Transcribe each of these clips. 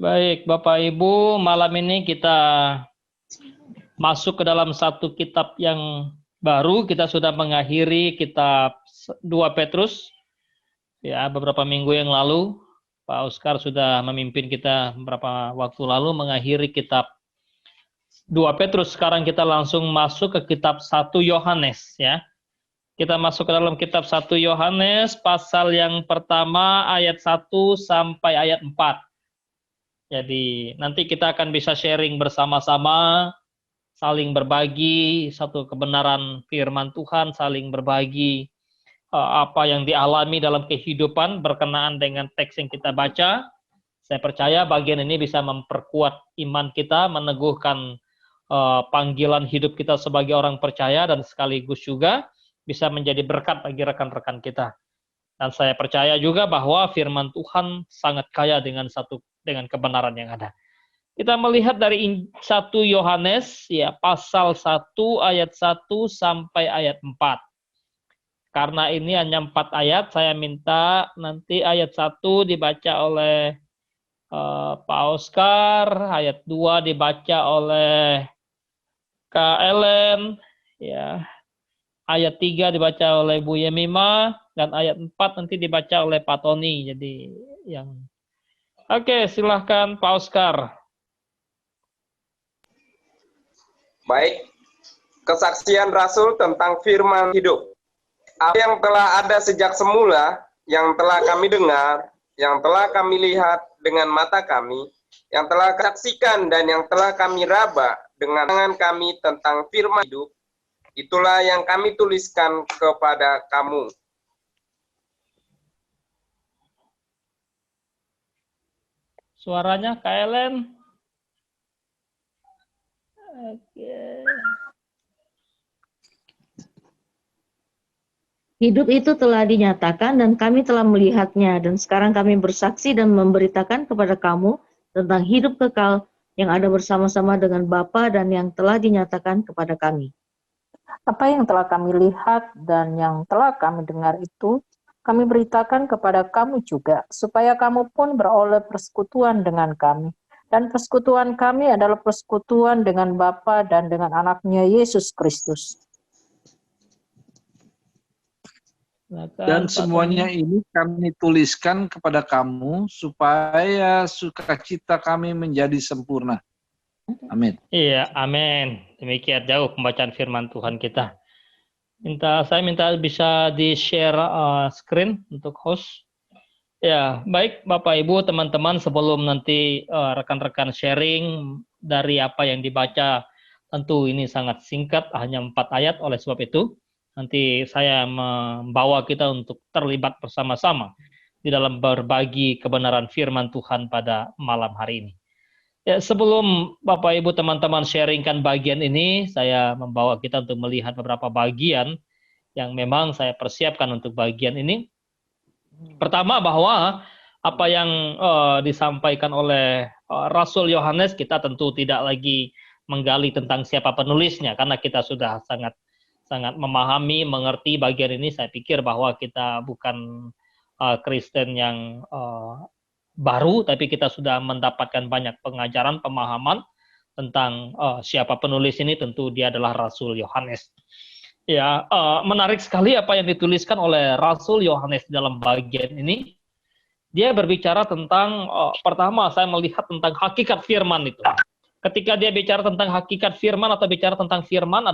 Baik, Bapak Ibu, malam ini kita masuk ke dalam satu kitab yang baru. Kita sudah mengakhiri kitab 2 Petrus. Ya, beberapa minggu yang lalu, Pak Oscar sudah memimpin kita beberapa waktu lalu mengakhiri kitab 2 Petrus. Sekarang kita langsung masuk ke kitab 1 Yohanes, ya. Kita masuk ke dalam kitab 1 Yohanes, pasal yang pertama, ayat 1 sampai ayat 4. Jadi nanti kita akan bisa sharing bersama-sama, saling berbagi satu kebenaran firman Tuhan, saling berbagi apa yang dialami dalam kehidupan berkenaan dengan teks yang kita baca. Saya percaya bagian ini bisa memperkuat iman kita, meneguhkan panggilan hidup kita sebagai orang percaya, dan sekaligus juga bisa menjadi berkat bagi rekan-rekan kita. Dan saya percaya juga bahwa firman Tuhan sangat kaya dengan kebenaran yang ada. Kita melihat dari 1 Yohanes, ya, pasal 1 ayat 1 sampai ayat 4. Karena ini hanya 4 ayat, saya minta nanti ayat 1 dibaca oleh Pak Oscar, ayat 2 dibaca oleh Kak Ellen, ya. Ayat 3 dibaca oleh Bu Yemima, dan ayat 4 nanti dibaca oleh Pak Tony. Jadi yang Oke, silahkan Pak Oscar. Baik, kesaksian Rasul tentang firman hidup. Apa yang telah ada sejak semula, yang telah kami dengar, yang telah kami lihat dengan mata kami, yang telah saksikan dan yang telah kami raba dengan tangan kami tentang firman hidup, itulah yang kami tuliskan kepada kamu. Suaranya Kak Ellen. Oke. Hidup itu telah dinyatakan dan kami telah melihatnya, dan sekarang kami bersaksi dan memberitakan kepada kamu tentang hidup kekal yang ada bersama-sama dengan Bapa dan yang telah dinyatakan kepada kami. Apa yang telah kami lihat dan yang telah kami dengar itu, kami beritakan kepada kamu juga, supaya kamu pun beroleh persekutuan dengan kami. Dan persekutuan kami adalah persekutuan dengan Bapa dan dengan Anaknya Yesus Kristus. Dan semuanya ini kami tuliskan kepada kamu, supaya sukacita kami menjadi sempurna. Amin. Iya, amin. Demikian jauh pembacaan firman Tuhan kita. Saya minta bisa di-share screen untuk host. Ya, baik Bapak Ibu, teman-teman, sebelum nanti rekan-rekan sharing dari apa yang dibaca, tentu ini sangat singkat, hanya 4 ayat, oleh sebab itu nanti saya membawa kita untuk terlibat bersama-sama di dalam berbagi kebenaran firman Tuhan pada malam hari ini. Ya, sebelum Bapak Ibu teman-teman sharingkan bagian ini, saya membawa kita untuk melihat beberapa bagian yang memang saya persiapkan untuk bagian ini. Pertama, bahwa apa yang disampaikan oleh Rasul Yohanes, kita tentu tidak lagi menggali tentang siapa penulisnya, karena kita sudah sangat memahami, mengerti bagian ini. Saya pikir bahwa kita bukan Kristen yang baru, tapi kita sudah mendapatkan banyak pengajaran, pemahaman tentang siapa penulis ini. Tentu dia adalah Rasul Yohanes. Ya, menarik sekali apa yang dituliskan oleh Rasul Yohanes dalam bagian ini. Dia berbicara tentang, pertama saya melihat tentang hakikat firman itu. Ketika dia bicara tentang hakikat firman atau bicara tentang firman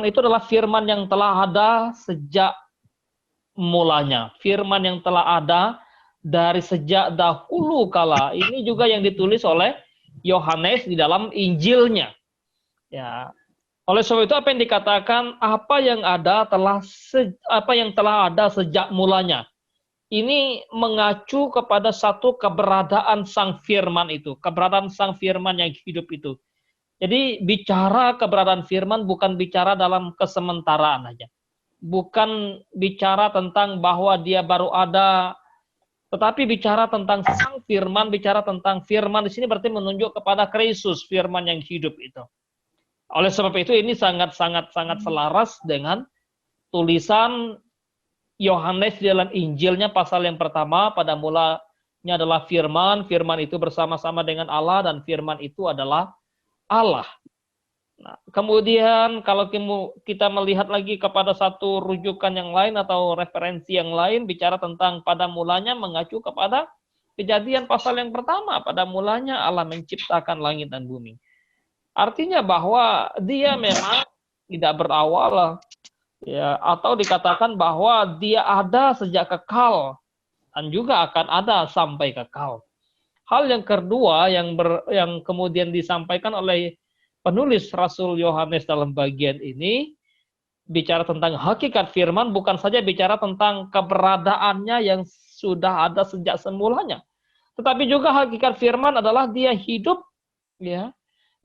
itu adalah firman yang telah ada sejak mulanya. Firman yang telah ada dari sejak dahulu kala. Ini juga yang ditulis oleh Yohanes di dalam Injilnya. Ya. Oleh sebab itu apa yang dikatakan apa yang telah ada sejak mulanya. Ini mengacu kepada satu keberadaan sang firman itu, keberadaan sang firman yang hidup itu. Jadi bicara keberadaan firman bukan bicara dalam kesementaraan aja. Bukan bicara tentang bahwa dia baru ada, tetapi bicara tentang sang firman, bicara tentang firman di sini berarti menunjuk kepada Kristus, firman yang hidup itu. Oleh sebab itu ini sangat selaras dengan tulisan Yohanes di dalam Injilnya pasal yang pertama, pada mula Ini adalah firman, firman itu bersama-sama dengan Allah, dan firman itu adalah Allah. Nah, kemudian kalau kita melihat lagi kepada satu rujukan yang lain atau referensi yang lain, bicara tentang pada mulanya mengacu kepada Kejadian pasal yang pertama. Pada mulanya Allah menciptakan langit dan bumi. Artinya bahwa dia memang tidak berawal, ya, atau dikatakan bahwa dia ada sejak kekal dan juga akan ada sampai kekal. Hal yang kedua yang kemudian disampaikan oleh penulis Rasul Yohanes dalam bagian ini, bicara tentang hakikat firman, bukan saja bicara tentang keberadaannya yang sudah ada sejak semulanya, tetapi juga hakikat firman adalah dia hidup, ya,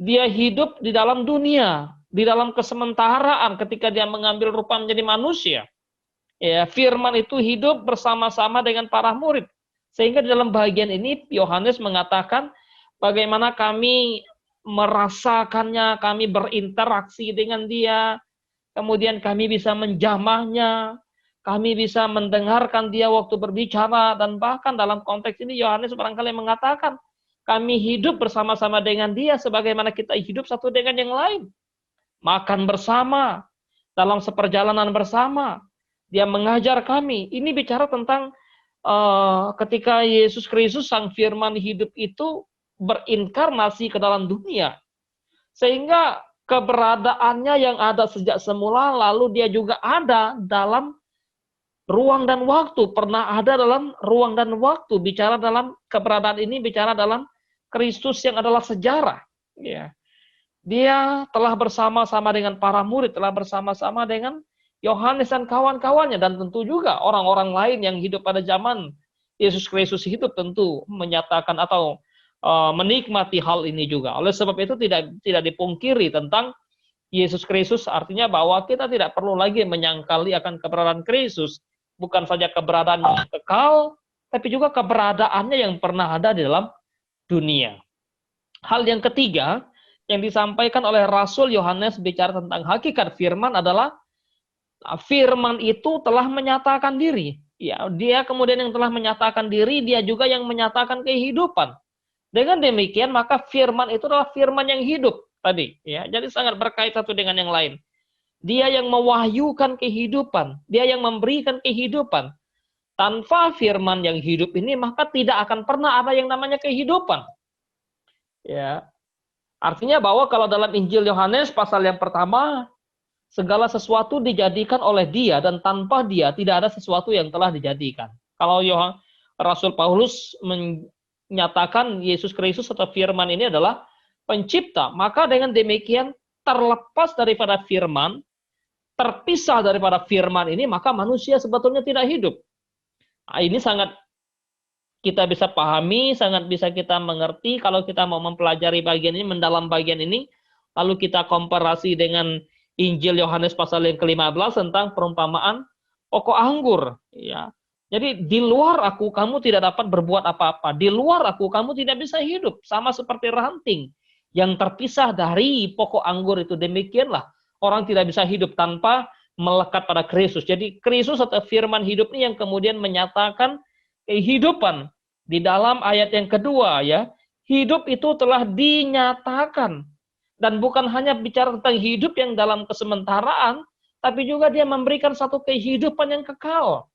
dia hidup di dalam dunia, di dalam kesementaraan ketika dia mengambil rupa menjadi manusia. Ya, firman itu hidup bersama-sama dengan para murid. Sehingga di dalam bagian ini Yohanes mengatakan bagaimana kami merasakannya, kami berinteraksi dengan dia, kemudian kami bisa menjamahnya, kami bisa mendengarkan dia waktu berbicara, dan bahkan dalam konteks ini Yohanes barangkali mengatakan kami hidup bersama-sama dengan dia sebagaimana kita hidup satu dengan yang lain. Makan bersama, dalam seperjalanan bersama, dia mengajar kami. Ini bicara tentang ketika Yesus Kristus sang firman hidup itu berinkarnasi ke dalam dunia. Sehingga keberadaannya yang ada sejak semula, lalu dia juga ada dalam ruang dan waktu, pernah ada dalam ruang dan waktu. Bicara dalam keberadaan ini, bicara dalam Kristus yang adalah sejarah. Ya. Dia telah bersama-sama dengan para murid, telah bersama-sama dengan Yohanes dan kawan-kawannya, dan tentu juga orang-orang lain yang hidup pada zaman Yesus Kristus hidup tentu menyatakan atau menikmati hal ini juga. Oleh sebab itu tidak dipungkiri tentang Yesus Kristus, artinya bahwa kita tidak perlu lagi menyangkali akan keberadaan Kristus. Bukan saja keberadaan yang kekal, tapi juga keberadaannya yang pernah ada di dalam dunia. Hal yang ketiga yang disampaikan oleh Rasul Yohanes bicara tentang hakikat firman adalah firman itu telah menyatakan diri. Ya, dia kemudian yang telah menyatakan diri, dia juga yang menyatakan kehidupan. Dengan demikian maka firman itu adalah firman yang hidup tadi. Ya, jadi sangat berkait satu dengan yang lain. Dia yang mewahyukan kehidupan, dia yang memberikan kehidupan. Tanpa firman yang hidup ini, maka tidak akan pernah ada yang namanya kehidupan. Ya, artinya bahwa kalau dalam Injil Yohanes pasal yang pertama, segala sesuatu dijadikan oleh dia, dan tanpa dia tidak ada sesuatu yang telah dijadikan. Kalau Rasul Paulus menyatakan Yesus Kristus atau firman ini adalah pencipta, maka dengan demikian terlepas daripada firman, terpisah daripada firman ini, maka manusia sebetulnya tidak hidup. Nah, ini sangat kita bisa pahami, sangat bisa kita mengerti kalau kita mau mempelajari bagian ini, mendalam bagian ini, lalu kita komparasi dengan Injil Yohanes pasal yang ke-15 tentang perumpamaan pokok anggur. Ya. Jadi di luar aku kamu tidak dapat berbuat apa-apa. Di luar aku kamu tidak bisa hidup. Sama seperti ranting yang terpisah dari pokok anggur itu. Demikianlah orang tidak bisa hidup tanpa melekat pada Kristus. Jadi Kristus atau firman hidup ini yang kemudian menyatakan kehidupan. Di dalam ayat yang kedua, ya, hidup itu telah dinyatakan. Dan bukan hanya bicara tentang hidup yang dalam kesementaraan, tapi juga dia memberikan satu kehidupan yang kekal.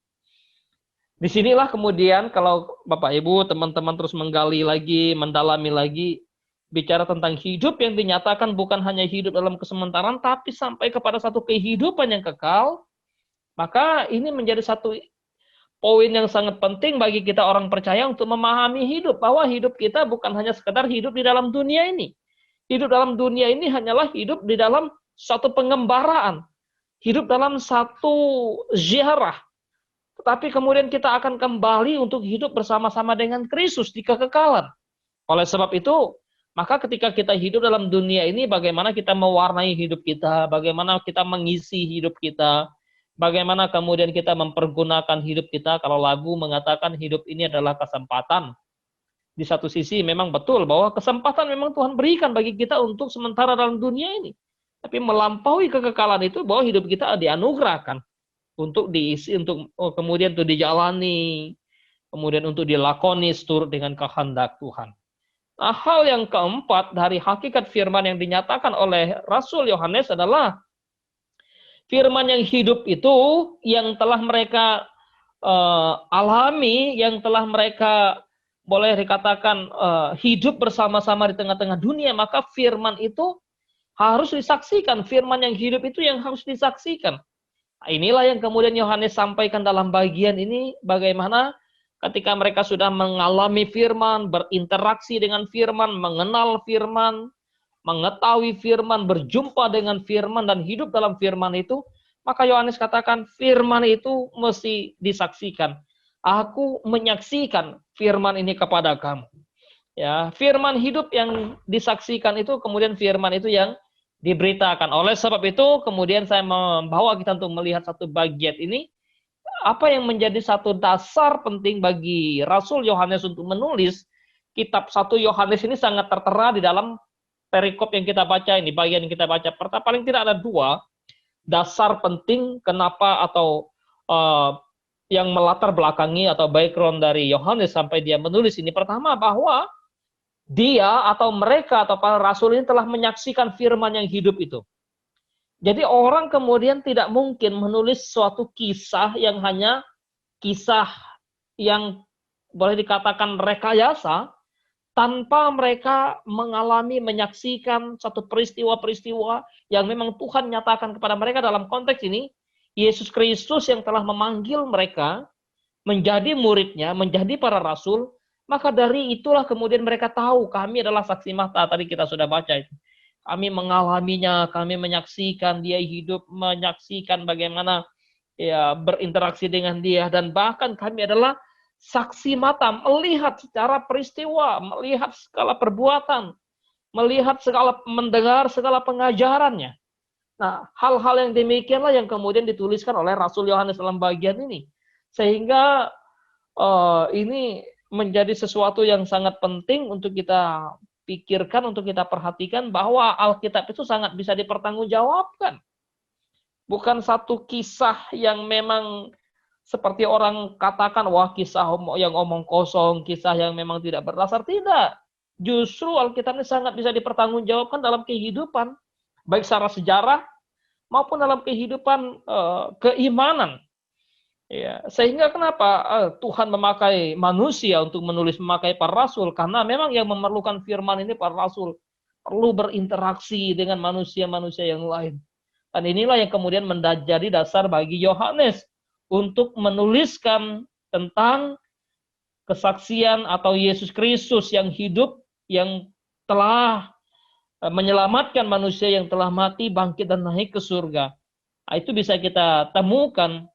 Disinilah kemudian kalau Bapak Ibu, teman-teman terus menggali lagi, mendalami lagi, bicara tentang hidup yang dinyatakan bukan hanya hidup dalam kesementaraan, tapi sampai kepada satu kehidupan yang kekal, maka ini menjadi satu poin yang sangat penting bagi kita orang percaya untuk memahami hidup, bahwa hidup kita bukan hanya sekedar hidup di dalam dunia ini. Hidup dalam dunia ini hanyalah hidup di dalam satu pengembaraan, hidup dalam satu ziarah. Tetapi kemudian kita akan kembali untuk hidup bersama-sama dengan Kristus di kekekalan. Oleh sebab itu, maka ketika kita hidup dalam dunia ini, bagaimana kita mewarnai hidup kita, bagaimana kita mengisi hidup kita, bagaimana kemudian kita mempergunakan hidup kita. Kalau lagu mengatakan hidup ini adalah kesempatan. Di satu sisi memang betul bahwa kesempatan memang Tuhan berikan bagi kita untuk sementara dalam dunia ini. Tapi melampaui kekekalan itu bahwa hidup kita dianugerahkan untuk diisi, untuk kemudian itu dijalani kemudian untuk dilakoni seturut dengan kehendak Tuhan. Nah, hal yang keempat dari hakikat firman yang dinyatakan oleh Rasul Yohanes adalah firman yang hidup itu yang telah mereka alami, yang telah mereka boleh dikatakan hidup bersama-sama di tengah-tengah dunia, maka firman itu harus disaksikan. Firman yang hidup itu yang harus disaksikan. Nah, inilah yang kemudian Yohanes sampaikan dalam bagian ini, bagaimana ketika mereka sudah mengalami firman, berinteraksi dengan firman, mengenal firman, mengetahui firman, berjumpa dengan firman, dan hidup dalam firman itu, maka Yohanes katakan firman itu mesti disaksikan. Aku menyaksikan firman ini kepada kamu. Ya, firman hidup yang disaksikan itu kemudian firman itu yang diberitakan. Oleh sebab itu, kemudian saya membawa kita untuk melihat satu bagian ini, apa yang menjadi satu dasar penting bagi Rasul Yohanes untuk menulis kitab 1 Yohanes ini sangat tertera di dalam perikop yang kita baca ini, bagian yang kita baca. Pertama, paling tidak ada dua dasar penting kenapa atau yang melatar belakangi atau background dari Yohanes sampai dia menulis ini. Pertama, bahwa dia atau mereka atau para rasul ini telah menyaksikan firman yang hidup itu. Jadi orang kemudian tidak mungkin menulis suatu kisah yang hanya kisah yang boleh dikatakan rekayasa tanpa mereka mengalami, menyaksikan satu peristiwa-peristiwa yang memang Tuhan nyatakan kepada mereka. Dalam konteks ini, Yesus Kristus yang telah memanggil mereka menjadi muridnya, menjadi para rasul. Maka dari itulah kemudian mereka tahu kami adalah saksi mata. Tadi kita sudah baca itu. Kami mengalaminya, kami menyaksikan dia hidup, menyaksikan bagaimana ya berinteraksi dengan dia, dan bahkan kami adalah saksi mata, melihat secara peristiwa, melihat segala perbuatan, melihat segala, mendengar segala pengajarannya. Nah, hal-hal yang demikianlah yang kemudian dituliskan oleh Rasul Yohanes dalam bagian ini, sehingga ini menjadi sesuatu yang sangat penting untuk kita pikirkan, untuk kita perhatikan, bahwa Alkitab itu sangat bisa dipertanggungjawabkan. Bukan satu kisah yang memang seperti orang katakan, wah kisah yang omong kosong, kisah yang memang tidak berdasar. Tidak. Justru Alkitab ini sangat bisa dipertanggungjawabkan dalam kehidupan, baik secara sejarah maupun dalam kehidupan keimanan. Ya, sehingga kenapa Tuhan memakai manusia untuk menulis, memakai para rasul, karena memang yang memerlukan firman ini para rasul perlu berinteraksi dengan manusia-manusia yang lain. Dan inilah yang kemudian menjadi dasar bagi Yohanes untuk menuliskan tentang kesaksian atau Yesus Kristus yang hidup, yang telah menyelamatkan manusia yang telah mati, bangkit dan naik ke surga. Nah, itu bisa kita temukan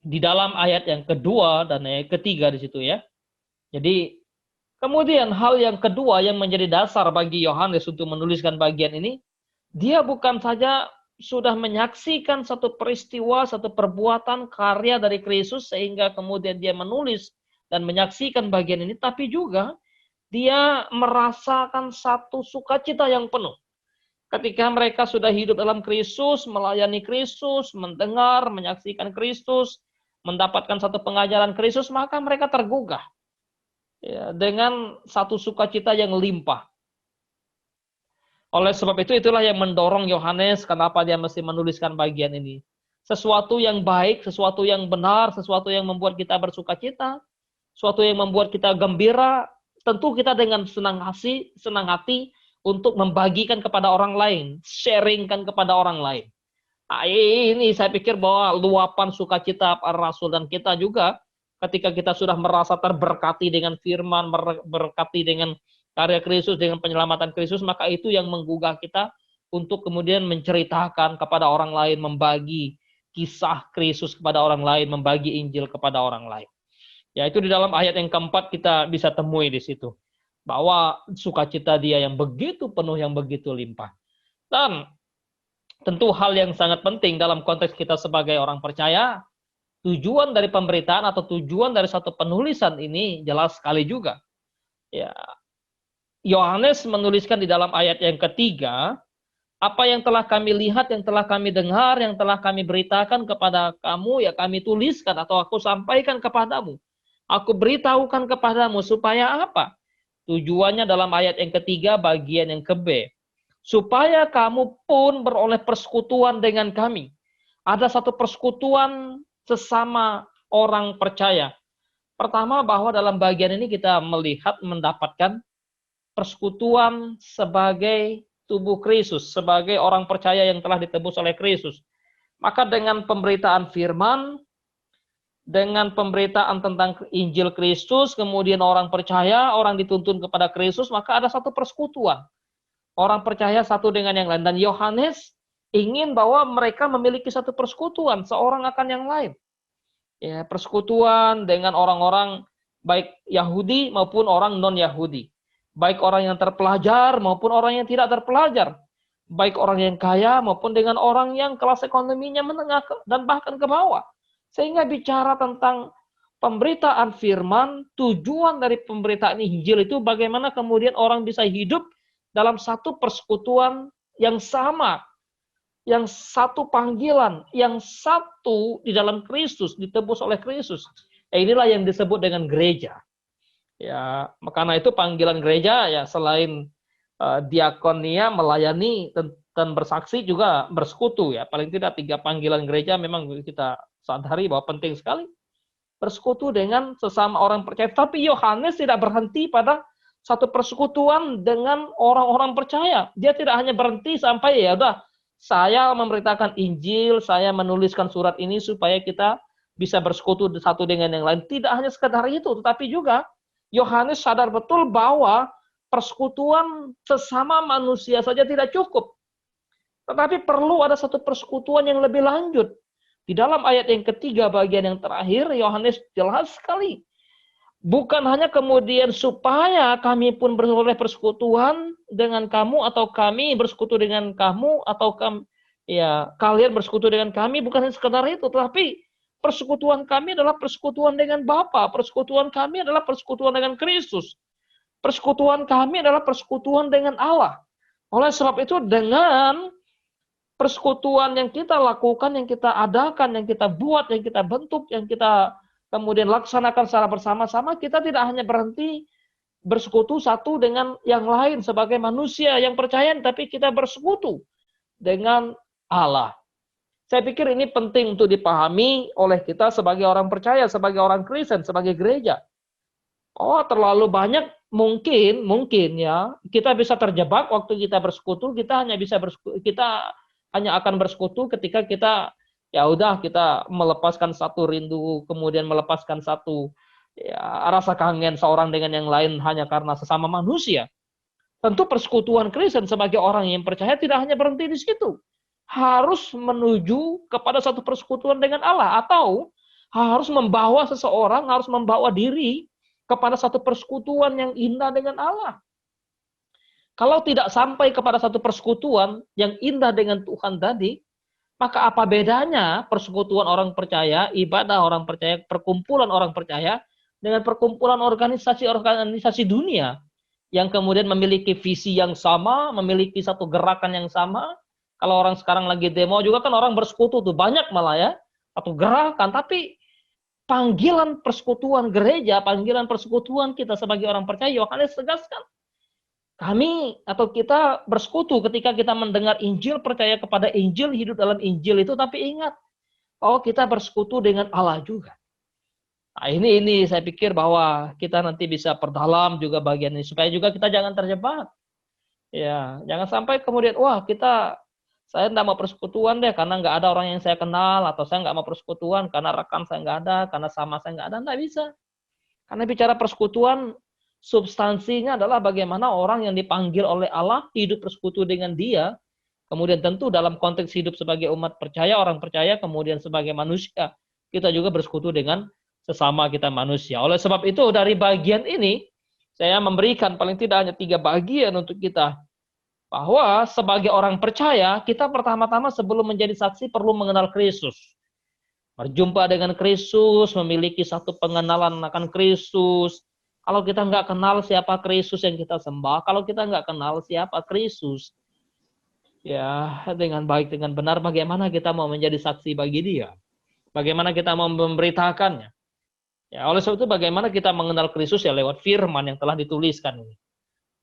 di dalam ayat yang kedua dan ayat ketiga di situ ya. Jadi kemudian hal yang kedua yang menjadi dasar bagi Yohanes untuk menuliskan bagian ini, dia bukan saja sudah menyaksikan satu peristiwa, satu perbuatan karya dari Kristus sehingga kemudian dia menulis dan menyaksikan bagian ini, tapi juga dia merasakan satu sukacita yang penuh. Ketika mereka sudah hidup dalam Kristus, melayani Kristus, mendengar, menyaksikan Kristus, mendapatkan satu pengajaran Kristus, maka mereka tergugah ya, dengan satu sukacita yang limpah. Oleh sebab itu, itulah yang mendorong Yohanes kenapa dia mesti menuliskan bagian ini. Sesuatu yang baik, sesuatu yang benar, sesuatu yang membuat kita bersukacita, sesuatu yang membuat kita gembira, tentu kita dengan senang hati untuk membagikan kepada orang lain, sharingkan kepada orang lain. Nah, ini saya pikir bahwa luapan sukacita para rasul dan kita juga ketika kita sudah merasa terberkati dengan firman, berkati dengan karya Kristus, dengan penyelamatan Kristus, maka itu yang menggugah kita untuk kemudian menceritakan kepada orang lain, membagi kisah Kristus kepada orang lain, membagi Injil kepada orang lain. Ya, itu di dalam ayat yang keempat kita bisa temui di situ. Bahwa sukacita dia yang begitu penuh, yang begitu limpah. Dan tentu hal yang sangat penting dalam konteks kita sebagai orang percaya, tujuan dari pemberitaan atau tujuan dari satu penulisan ini jelas sekali juga. Ya, Yohanes menuliskan di dalam ayat yang ketiga, apa yang telah kami lihat, yang telah kami dengar, yang telah kami beritakan kepada kamu, ya kami tuliskan atau aku sampaikan kepadamu. Aku beritahukan kepadamu supaya apa? Tujuannya dalam ayat yang ketiga bagian yang ke B. Supaya kamu pun beroleh persekutuan dengan kami. Ada satu persekutuan sesama orang percaya. Pertama, bahwa dalam bagian ini kita melihat mendapatkan persekutuan sebagai tubuh Kristus, sebagai orang percaya yang telah ditebus oleh Kristus. Maka dengan pemberitaan firman, dengan pemberitaan tentang Injil Kristus, kemudian orang percaya, orang dituntun kepada Kristus, maka ada satu persekutuan. Orang percaya satu dengan yang lain. Dan Yohanes ingin bahwa mereka memiliki satu persekutuan, seorang akan yang lain. Ya, persekutuan dengan orang-orang baik Yahudi maupun orang non-Yahudi. Baik orang yang terpelajar maupun orang yang tidak terpelajar. Baik orang yang kaya maupun dengan orang yang kelas ekonominya menengah dan bahkan ke bawah. Sehingga bicara tentang pemberitaan firman, tujuan dari pemberitaan Injil itu bagaimana kemudian orang bisa hidup dalam satu persekutuan yang sama, yang satu panggilan, yang satu di dalam Kristus, ditebus oleh Kristus. Inilah yang disebut dengan gereja. Ya, karena itu panggilan gereja ya selain diakonia, melayani dan bersaksi juga bersekutu ya. Paling tidak 3 panggilan gereja memang kita sadari bahwa penting sekali bersekutu dengan sesama orang percaya. Tapi Yohanes tidak berhenti pada satu persekutuan dengan orang-orang percaya. Dia tidak hanya berhenti sampai ya udah saya memberitakan Injil, saya menuliskan surat ini supaya kita bisa bersekutu satu dengan yang lain. Tidak hanya sekedar itu, tetapi juga Yohanes sadar betul bahwa persekutuan sesama manusia saja tidak cukup. Tetapi perlu ada satu persekutuan yang lebih lanjut. Di dalam ayat yang ketiga bagian yang terakhir, Yohanes jelas sekali. Bukan hanya kemudian supaya kami pun beroleh persekutuan dengan kamu, atau kami bersekutu dengan kamu, atau kalian bersekutu dengan kami, bukan hanya sekedar itu, tetapi persekutuan kami adalah persekutuan dengan Bapa, persekutuan kami adalah persekutuan dengan Kristus, persekutuan kami adalah persekutuan dengan Allah. Oleh sebab itu dengan persekutuan yang kita lakukan, yang kita adakan, yang kita buat, yang kita bentuk, yang kita kemudian laksanakan secara bersama-sama, kita tidak hanya berhenti bersekutu satu dengan yang lain sebagai manusia yang percaya, tapi kita bersekutu dengan Allah. Saya pikir ini penting untuk dipahami oleh kita sebagai orang percaya, sebagai orang Kristen, sebagai gereja. Oh, terlalu banyak mungkin ya kita bisa terjebak waktu kita bersekutu, kita hanya akan bersekutu ketika kita ya udah kita melepaskan satu rindu, kemudian melepaskan satu rasa kangen seorang dengan yang lain hanya karena sesama manusia. Tentu persekutuan Kristen sebagai orang yang percaya tidak hanya berhenti di situ. Harus menuju kepada satu persekutuan dengan Allah, atau harus membawa seseorang, harus membawa diri kepada satu persekutuan yang indah dengan Allah. Kalau tidak sampai kepada satu persekutuan yang indah dengan Tuhan tadi, maka apa bedanya persekutuan orang percaya, ibadah orang percaya, perkumpulan orang percaya dengan perkumpulan organisasi dunia yang kemudian memiliki visi yang sama, memiliki satu gerakan yang sama. Kalau orang sekarang lagi demo juga kan orang bersekutu tuh banyak malah ya, satu gerakan. Tapi panggilan persekutuan gereja, panggilan persekutuan kita sebagai orang percaya, Yohanes tegaskan. Kami atau kita bersekutu ketika kita mendengar Injil, percaya kepada Injil, hidup dalam Injil itu, tapi ingat, kita bersekutu dengan Allah juga. Nah, ini saya pikir bahwa kita nanti bisa perdalam juga bagian ini supaya juga kita jangan terjebak. Ya, jangan sampai kemudian saya enggak mau persekutuan deh karena nggak ada orang yang saya kenal, atau saya nggak mau persekutuan karena rekan saya nggak ada, karena sama saya nggak ada, nggak bisa. Karena bicara persekutuan, substansinya adalah bagaimana orang yang dipanggil oleh Allah hidup bersekutu dengan Dia. Kemudian tentu dalam konteks hidup sebagai umat percaya, orang percaya, kemudian sebagai manusia, kita juga bersekutu dengan sesama kita manusia. Oleh sebab itu dari bagian ini, saya memberikan paling tidak hanya 3 bagian untuk kita. Bahwa sebagai orang percaya, kita pertama-tama sebelum menjadi saksi perlu mengenal Kristus. Berjumpa dengan Kristus, memiliki satu pengenalan akan Kristus. Kalau kita nggak kenal siapa Kristus yang kita sembah, kalau kita nggak kenal siapa Kristus, ya dengan baik, dengan benar, bagaimana kita mau menjadi saksi bagi Dia? Bagaimana kita mau memberitakannya? Ya, oleh sebab itu bagaimana kita mengenal Kristus ya lewat firman yang telah dituliskan ini.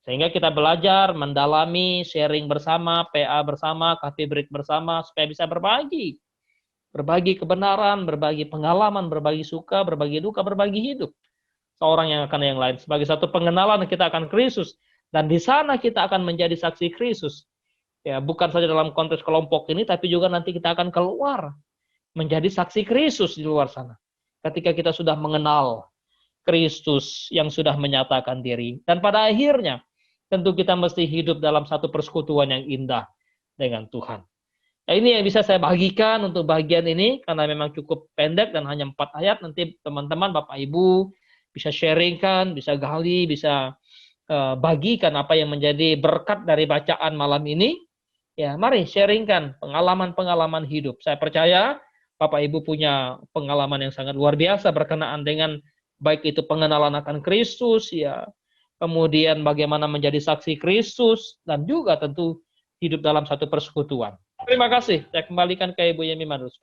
Sehingga kita belajar, mendalami, sharing bersama, PA bersama, coffee break bersama, supaya bisa berbagi. Berbagi kebenaran, berbagi pengalaman, berbagi suka, berbagi duka, berbagi hidup. Seorang yang akan yang lain. Sebagai satu pengenalan kita akan Kristus. Dan di sana kita akan menjadi saksi Kristus. Ya, bukan saja dalam konteks kelompok ini, tapi juga nanti kita akan keluar. Menjadi saksi Kristus di luar sana. Ketika kita sudah mengenal Kristus yang sudah menyatakan diri. Dan pada akhirnya, tentu kita mesti hidup dalam satu persekutuan yang indah dengan Tuhan. Ya, ini yang bisa saya bagikan untuk bagian ini, karena memang cukup pendek dan hanya 4 ayat. Nanti teman-teman, Bapak Ibu, bisa sharingkan, bisa gali, bisa bagikan apa yang menjadi berkat dari bacaan malam ini. Ya, mari sharingkan pengalaman-pengalaman hidup. Saya percaya Bapak Ibu punya pengalaman yang sangat luar biasa berkenaan dengan baik itu pengenalan akan Kristus, ya, kemudian bagaimana menjadi saksi Kristus, dan juga tentu hidup dalam satu persekutuan. Terima kasih. Saya kembalikan ke Ibu Yemi Manus.